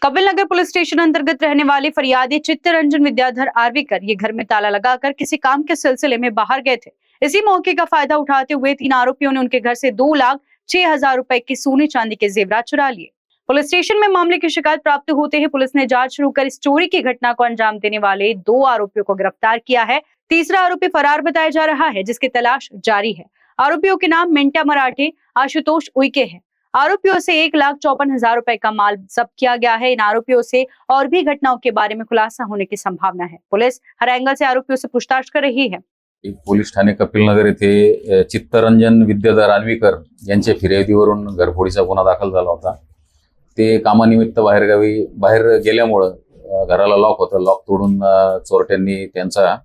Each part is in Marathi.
कपिल नगर पुलिस स्टेशन अंतर्गत रहने वाले फरियादी चित्तरंजन विद्याधर आर्वीकर ये घर में ताला लगाकर किसी काम के सिलसिले में बाहर गए थे। इसी मौके का फायदा उठाते हुए 3 आरोपियों ने उनके घर से 2,06,000 रुपए के सोने चांदी के जेवरात चुरा लिए। पुलिस स्टेशन में मामले की शिकायत प्राप्त होते ही पुलिस ने जांच शुरू कर इस चोरी की घटना को अंजाम देने वाले 2 आरोपियों को गिरफ्तार किया है। तीसरा आरोपी फरार बताया जा रहा है, जिसकी तलाश जारी है। आरोपियों के नाम मिंटा मराठे, आशुतोष उइके है। आरोपियों से 1,54,000 रुपए का माल जब्त किया गया है। इन आरोपियों से और भी घटनाओं के बारे में खुलासा होने की संभावना है। पुलिस हर एंगल से आरोपियों से पूछताछ कर रही है। पोलीस ठाणे कपिलनगर येथे चित्तरंजन विद्याधर आर्वीकर यांच्या फिर्यादीवरून घरफोडीचा गुन्हा दाखल झाला होता। ते कामानिमित्त बाहेर गेल्यामुळं घराला लॉक होतं। लॉक तोडून चोरट्यांनी त्यांचा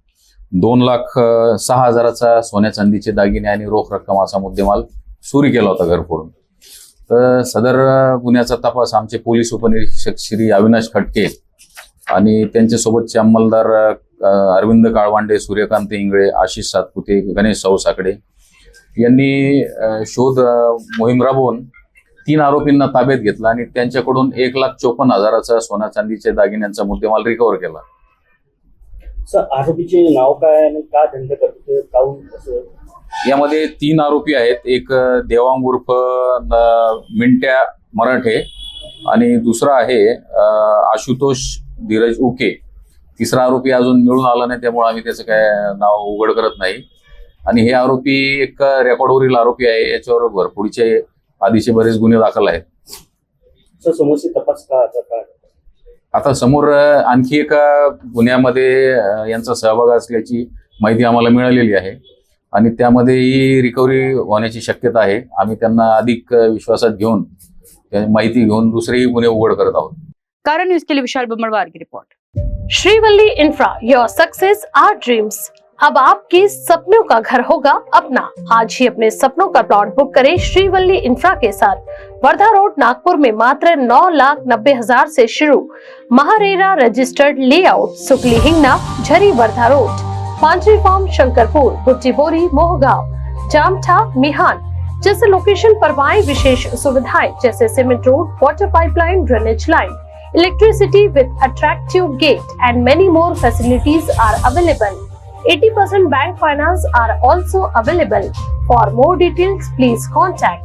2,06,000चा सोन्या चांदीचे दागिने आणि रोख रक्कम असा मुद्देमाल चोरी केला होता घर फोडून। तर सदर गुन्ह्याचा तपास आमचे पोलीस उपनिरीक्षक श्री अविनाश खटके आणि त्यांच्यासोबतचे अंमलदार अरविंद काळवांडे, सूर्यकांत इंगळे, आशिष सातपुते, गणेश सावसाकडे यांनी शोध मोहीम राबवून 3 आरोपींना ताब्यात घेतला आणि त्यांच्याकडून 1,54,000चा सोना चांदीचे दागिन्यांचा मुद्देमाल रिकव्हर केला। सर, आरोपीचे नाव काय आणि का धंदा करते काऊन असं? यामध्ये 3 आरोपी आहेत। एक देवांग उर्फ मिंट्या मराठे आणि दुसरा आहे आशुतोष धीरज उके। तिसरा आरोपी अजून मिळून आला नाही, त्यामुळे आम्ही त्याचं काय नाव उघड करत नाही। आणि हे आरोपी एक रेकॉर्डवरील आरोपी आहे। याच्यावर भरपुडीचे आधीचे बरेच गुन्हे दाखल आहेत। सर, समोरची तपास का आता समोर आणखी एका गुन्ह्यामध्ये यांचा सहभाग असल्याची माहिती आम्हाला मिळालेली आहे आणि त्यामध्ये ही रिकव्हरी होण्याची शक्यता आहे। आम्ही त्यांना अधिक विश्वासात घेऊन माहिती घेऊन दुसरेही गुन्हे उघड करत आहोत। कारण न्यूज के लिए विशाल बमड़वार की report. Shrivalli infra, your success our dreams. अब आपके सपनों का घर होगा अपना। आज ही अपने सपनों का प्लॉट बुक करें श्रीवल्ली इंफ्रा के साथ। वर्धा रोड, नागपुर में मात्र 9,90,000 से शुरू। MahaRERA registered layout, Sukli Hingna, Jhari Wardha road, पांचवी फार्म, शंकरपुर, बुच्चीबोरी, मोहगांव, जामठा, मिहान जैसे लोकेशन पर पाएं विशेष सुविधाएं जैसे cement road, water pipeline, drainage line, electricity with attractive gate and many more facilities are available. 80% bank finance are also available. For more details, please contact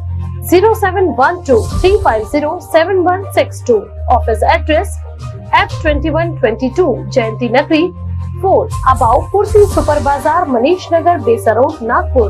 0712 350 7162. Office address F2122 Jayanti Nagri 4 above Pursi Super Bazaar, Manish Nagar, Besa Road, Nagpur.